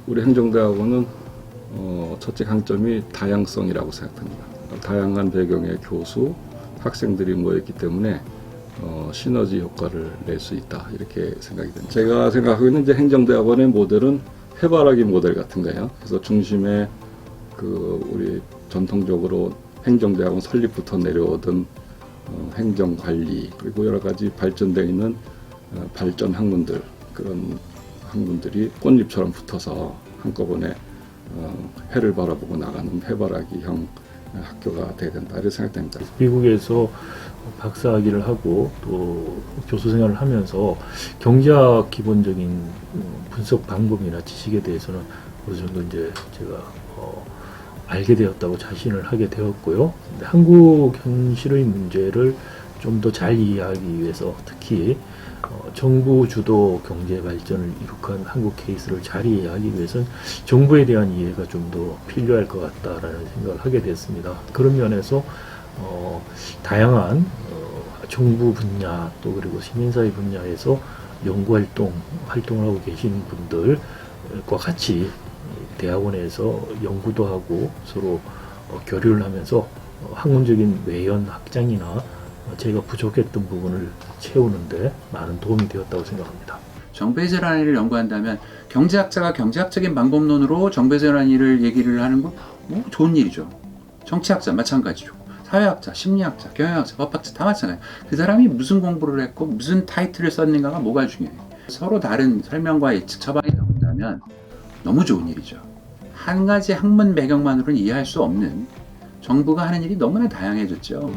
우리 행정대학원은 첫째 강점이 다양성이라고 생각합니다. 다양한 배경의 교수, 학생들이 모였기 때문에 시너지 효과를 낼 수 있다 이렇게 생각이 됩니다. 제가 생각하고 있는 이제 행정대학원의 모델은 해바라기 모델 같은 거예요. 그래서 중심에 우리 전통적으로 행정대학원 설립부터 내려오던 행정관리 그리고 여러 가지 발전되어 있는 발전 학문들 그런 학문들이 꽃잎처럼 붙어서 한꺼번에 해를 바라보고 나가는 해바라기형 학교가 돼야 된다 이렇게 생각됩니다. 미국에서 박사학위를 하고 또 교수 생활을 하면서 경제학 기본적인 분석 방법이나 지식에 대해서는 어느 정도 이제 제가 알게 되었다고 자신을 하게 되었고요. 근데 한국 현실의 문제를 좀 더 잘 이해하기 위해서 특히 정부 주도 경제 발전을 이룩한 한국 케이스를 잘 이해하기 위해서는 정부에 대한 이해가 좀 더 필요할 것 같다라는 생각을 하게 됐습니다. 그런 면에서 다양한 정부 분야 또 그리고 시민사회 분야에서 활동을 하고 계신 분들과 같이 대학원에서 연구도 하고 서로 교류를 하면서 학문적인 외연 확장이나 제가 부족했던 부분을 채우는데 많은 도움이 되었다고 생각합니다. 정부의 재난을 연구한다면 경제학자가 경제학적인 방법론으로 정부의 재난을 얘기를 하는 건 좋은 일이죠. 정치학자 마찬가지죠. 사회학자, 심리학자, 경영학자, 법학자 다 마찬가지예요. 그 사람이 무슨 공부를 했고 무슨 타이틀을 썼는가가 뭐가 중요해요. 서로 다른 설명과 예측 처방이 나온다면 너무 좋은 일이죠. 한 가지 학문 배경만으로는 이해할 수 없는 정부가 하는 일이 너무나 다양해졌죠.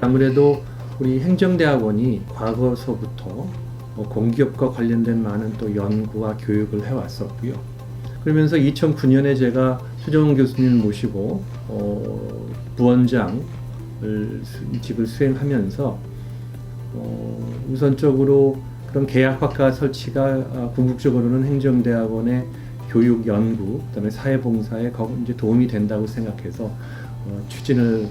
아무래도 우리 행정대학원이 과거서부터 공기업과 관련된 많은 또 연구와 교육을 해왔었고요. 그러면서 2009년에 제가 최정훈 교수님을 모시고 부원장을 직을 수행하면서 우선적으로 그런 계약학과 설치가 궁극적으로는 행정대학원의 교육 연구, 그다음에 사회봉사에 이제 도움이 된다고 생각해서 추진을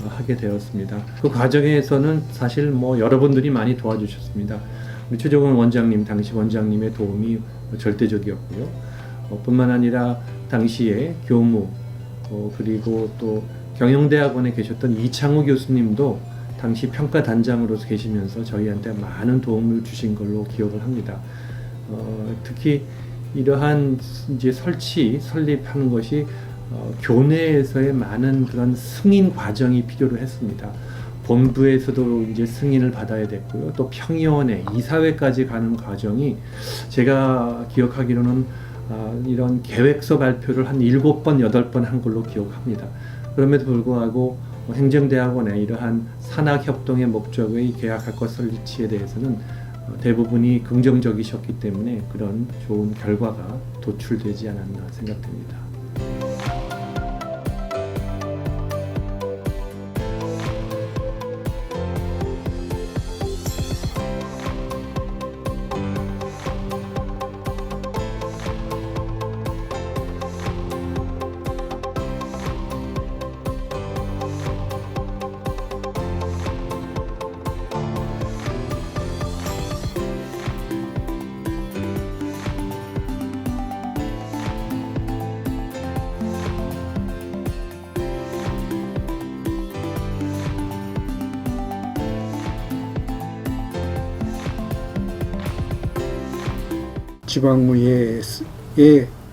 하게 되었습니다. 그 과정에서는 사실 여러분들이 많이 도와주셨습니다. 우리 최정훈 원장님, 당시 원장님의 도움이 절대적이었고요. 뿐만 아니라 당시에 교무 그리고 또 경영대학원에 계셨던 이창우 교수님도 당시 평가단장으로서 계시면서 저희한테 많은 도움을 주신 걸로 기억을 합니다. 특히 이러한 이제 설립하는 것이 교내에서의 많은 그런 승인 과정이 필요로 했습니다. 본부에서도 이제 승인을 받아야 됐고요. 또 평의원회, 이사회까지 가는 과정이 제가 기억하기로는 이런 계획서 발표를 한 7번, 8번 한 걸로 기억합니다. 그럼에도 불구하고 행정대학원의 이러한 산학협동의 목적의 계약학과 설치에 대해서는 대부분이 긍정적이셨기 때문에 그런 좋은 결과가 도출되지 않았나 생각됩니다. 지방의회의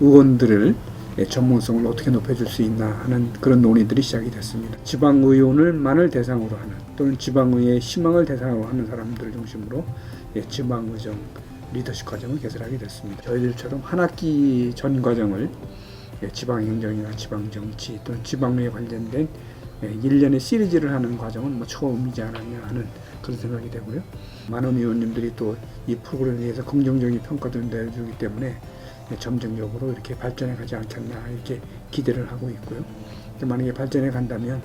의원들을 전문성을 어떻게 높여줄 수 있나 하는 그런 논의들이 시작이 됐습니다. 지방의원을만을 대상으로 하는 또는 지방의회의 희망을 대상으로 하는 사람들을 중심으로 지방의정 리더십 과정을 개설하게 됐습니다. 저희들처럼 한 학기 전 과정을 지방행정이나 지방정치 또는 지방의회 관련된 1년의 시리즈를 하는 과정은 처음이지 않았냐 하는 그런 생각이 되고요. 많은 의원님들이 또 이 프로그램에 대해서 긍정적인 평가도 내주기 때문에 점진적으로 이렇게 발전해 가지 않겠나 이렇게 기대를 하고 있고요. 만약에 발전해 간다면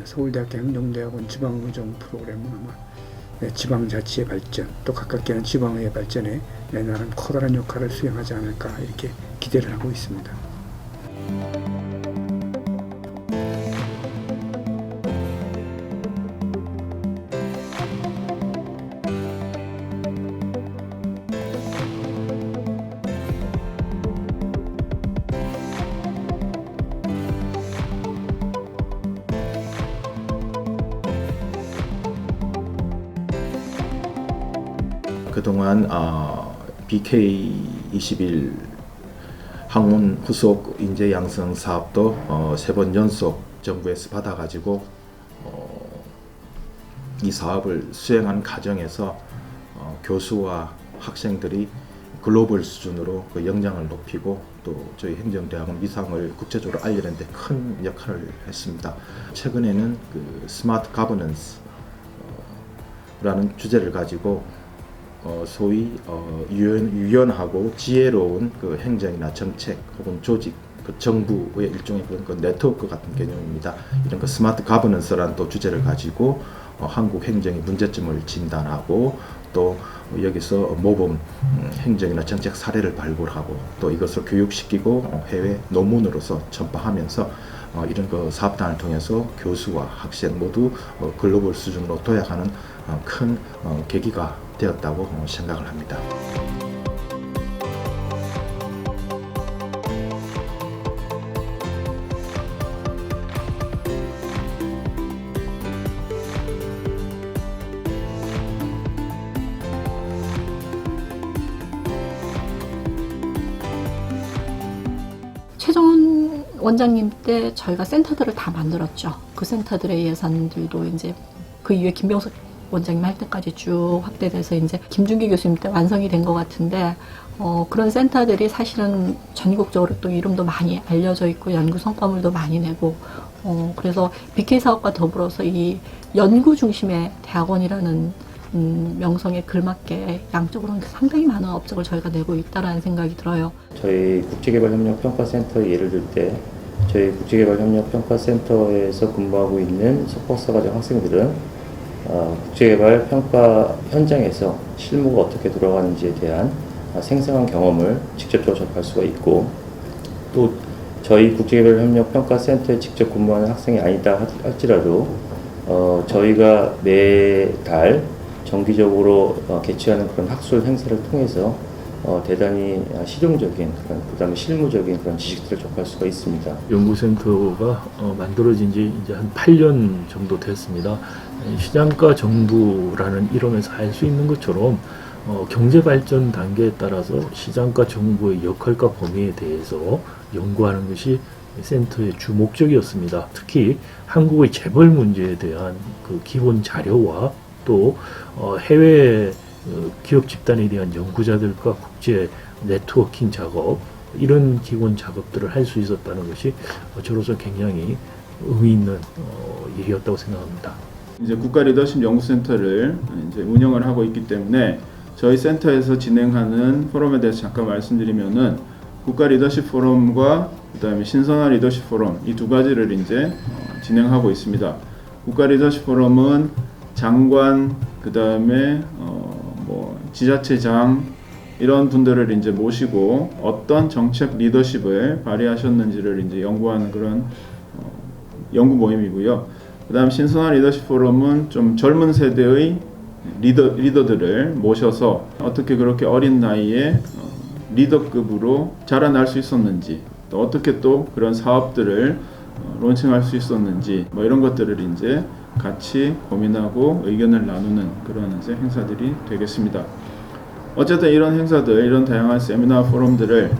서울대학교 행정대학원 지방의정 프로그램은 아마 지방자치의 발전 또 가깝게 하는 지방의회 발전에 나름 커다란 역할을 수행하지 않을까 이렇게 기대를 하고 있습니다. 그동안 BK21 학문 후속 인재 양성 사업도 3번 연속 정부에서 받아가지고 이 사업을 수행하는 과정에서 교수와 학생들이 글로벌 수준으로 그 역량을 높이고 또 저희 행정대학원 위상을 국제적으로 알리는 데 큰 역할을 했습니다. 최근에는 그 스마트 가버넌스 라는 주제를 가지고 소위 유연하고 지혜로운 그 행정이나 정책 혹은 조직, 그 정부의 일종의 그런 그 네트워크 같은 개념입니다. 이런 그 스마트 가버넌스라는 또 주제를 가지고 한국 행정의 문제점을 진단하고 또 여기서 모범 행정이나 정책 사례를 발굴하고 또 이것을 교육시키고 해외 논문으로서 전파하면서 이런 그 사업단을 통해서 교수와 학생 모두 글로벌 수준으로 도약하는 큰 계기가 되었다고 생각을 합니다. 최정훈 원장님 때 저희가 센터들을 다 만들었죠. 그 센터들의 예산들도 이제 그 이후에 김병석 원장님 할 때까지 쭉 확대돼서 이제 김준기 교수님 때 완성이 된 것 같은데 그런 센터들이 사실은 전국적으로 또 이름도 많이 알려져 있고 연구 성과물도 많이 내고 그래서 BK 사업과 더불어서 이 연구 중심의 대학원이라는 명성에 걸맞게 양쪽으로 상당히 많은 업적을 저희가 내고 있다라는 생각이 들어요. 저희 국제개발협력평가센터 예를 들 때 저희 국제개발협력평가센터에서 근무하고 있는 석박사과정 학생들은 국제개발 평가 현장에서 실무가 어떻게 돌아가는지에 대한 생생한 경험을 직접적으로 접할 수가 있고 또 저희 국제개발협력평가센터에 직접 근무하는 학생이 아니다 할지라도 저희가 매달 정기적으로 개최하는 그런 학술 행사를 통해서 대단히 실용적인 그다음에 실무적인 그런 지식들을 접할 수가 있습니다. 연구센터가 만들어진 지 이제 한 8년 정도 됐습니다. 시장과 정부라는 이름에서 알 수 있는 것처럼 경제 발전 단계에 따라서 시장과 정부의 역할과 범위에 대해서 연구하는 것이 센터의 주 목적이었습니다. 특히 한국의 재벌 문제에 대한 그 기본 자료와 또 해외 기업 집단에 대한 연구자들과 국제 네트워킹 작업 이런 기본 작업들을 할 수 있었다는 것이 저로서 굉장히 의미 있는 일이었다고 생각합니다. 이제 국가 리더십 연구센터를 이제 운영을 하고 있기 때문에 저희 센터에서 진행하는 포럼에 대해서 잠깐 말씀드리면은 국가 리더십 포럼과 그다음에 신선한 리더십 포럼 이 두 가지를 이제 진행하고 있습니다. 국가 리더십 포럼은 장관 그다음에 뭐 지자체장 이런 분들을 이제 모시고 어떤 정책 리더십을 발휘하셨는지를 이제 연구하는 그런 연구 모임이고요. 그다음 신선한 리더십 포럼은 좀 젊은 세대의 리더들을 모셔서 어떻게 그렇게 어린 나이에 리더급으로 자라날 수 있었는지 또 어떻게 또 그런 사업들을 론칭할 수 있었는지 뭐 이런 것들을 이제 같이 고민하고 의견을 나누는 그런 이제 행사들이 되겠습니다. 어쨌든 이런 행사들, 이런 다양한 세미나 포럼들을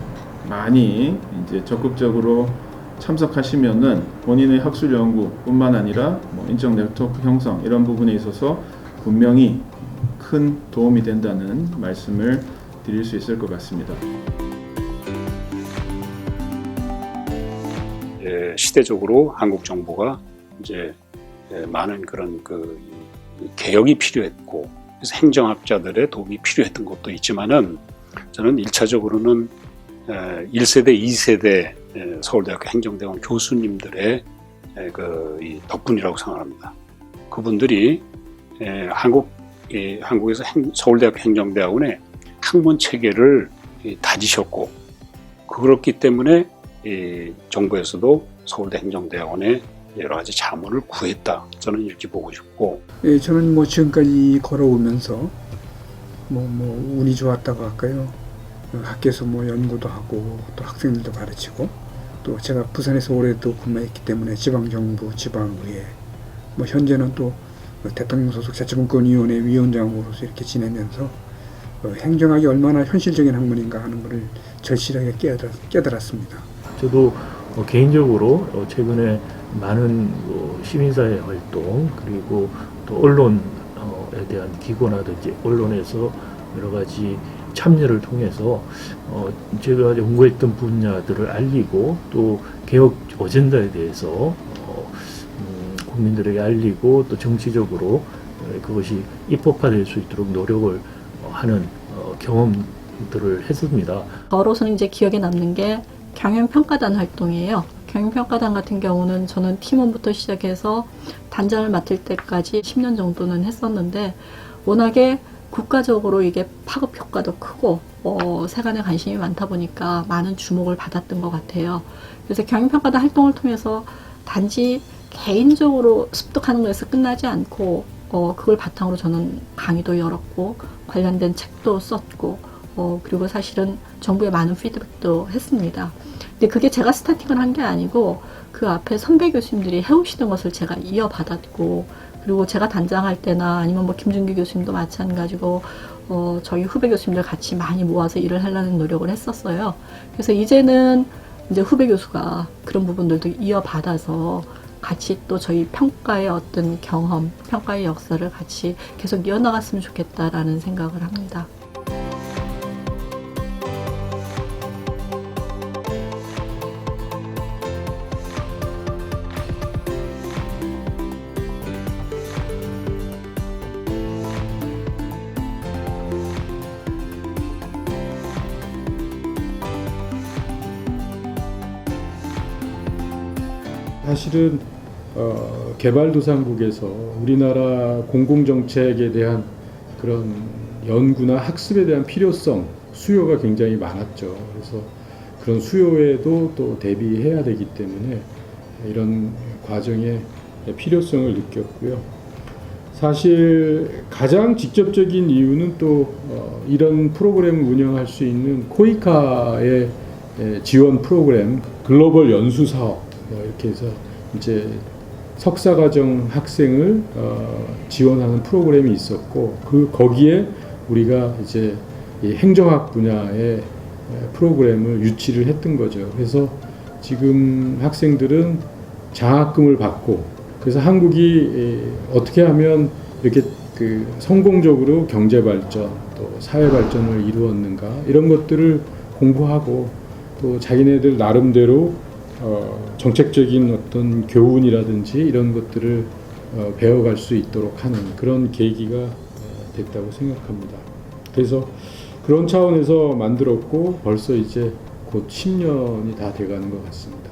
많이 이제 적극적으로 참석하시면은 본인의 학술 연구뿐만 아니라 뭐 인적 네트워크 형성 이런 부분에 있어서 분명히 큰 도움이 된다는 말씀을 드릴 수 있을 것 같습니다. 시대적으로 한국 정부가 이제 많은 그런 개혁이 필요했고, 그래서 행정학자들의 도움이 필요했던 것도 있지만은 저는 1차적으로는 1세대, 2세대 서울대학교 행정대학원 교수님들의 이 덕분이라고 생각합니다. 그분들이 한국에서 서울대학교 행정대학원의 학문 체계를 다지셨고, 그렇기 때문에 정부에서도 서울대 행정대학원에 여러 가지 자문을 구했다. 저는 이렇게 보고 싶고. 예, 저는 뭐 지금까지 걸어오면서 운이 좋았다고 할까요? 학교에서 뭐 연구도 하고 또 학생들도 가르치고 또 제가 부산에서 오래도 근무했기 때문에 지방정부, 지방의회 뭐 현재는 또 대통령 소속 자치분권위원회 위원장으로서 이렇게 지내면서 행정학이 얼마나 현실적인 학문인가 하는 것을 절실하게 깨달았습니다. 저도 개인적으로 최근에 많은 시민사회 활동 그리고 또 언론에 대한 기고나든지 언론에서 여러 가지 참여를 통해서 제가 연구했던 분야들을 알리고 또 개혁 어젠다에 대해서 국민들에게 알리고 또 정치적으로 그것이 입법화될 수 있도록 노력을 하는 경험들을 했습니다. 저로서는 이제 기억에 남는 게 경영평가단 활동이에요. 경영평가단 같은 경우는 저는 팀원부터 시작해서 단장을 맡을 때까지 10년 정도는 했었는데, 워낙에 국가적으로 이게 파급 효과도 크고 세간에 관심이 많다 보니까 많은 주목을 받았던 것 같아요. 그래서 경영평가단 활동을 통해서 단지 개인적으로 습득하는 것에서 끝나지 않고 그걸 바탕으로 저는 강의도 열었고 관련된 책도 썼고 그리고 사실은 정부에 많은 피드백도 했습니다. 근데 그게 제가 스타팅을 한 게 아니고 그 앞에 선배 교수님들이 해오시던 것을 제가 이어받았고, 그리고 제가 단장할 때나 아니면 뭐 김준규 교수님도 마찬가지고 저희 후배 교수님들 같이 많이 모아서 일을 하려는 노력을 했었어요. 그래서 이제는 이제 후배 교수가 그런 부분들도 이어받아서 같이 또 저희 평가의 어떤 경험, 평가의 역사를 같이 계속 이어나갔으면 좋겠다라는 생각을 합니다. 사실은 개발도상국에서 우리나라 공공정책에 대한 그런 연구나 학습에 대한 필요성, 수요가 굉장히 많았죠. 그래서 그런 수요에도 또 대비해야 되기 때문에 이런 과정의 필요성을 느꼈고요. 사실 가장 직접적인 이유는 또 이런 프로그램을 운영할 수 있는 코이카의 지원 프로그램, 글로벌 연수 사업 이렇게 해서 이제 석사과정 학생을 지원하는 프로그램이 있었고, 거기에 우리가 이제 이 행정학 분야의 프로그램을 유치를 했던 거죠. 그래서 지금 학생들은 장학금을 받고, 그래서 한국이 어떻게 하면 이렇게 성공적으로 경제 발전 또 사회 발전을 이루었는가, 이런 것들을 공부하고 또 자기네들 나름대로 정책적인 어떤 교훈이라든지 이런 것들을 배워갈 수 있도록 하는 그런 계기가 됐다고 생각합니다. 그래서 그런 차원에서 만들었고 벌써 이제 곧 10년이 다 돼가는 것 같습니다.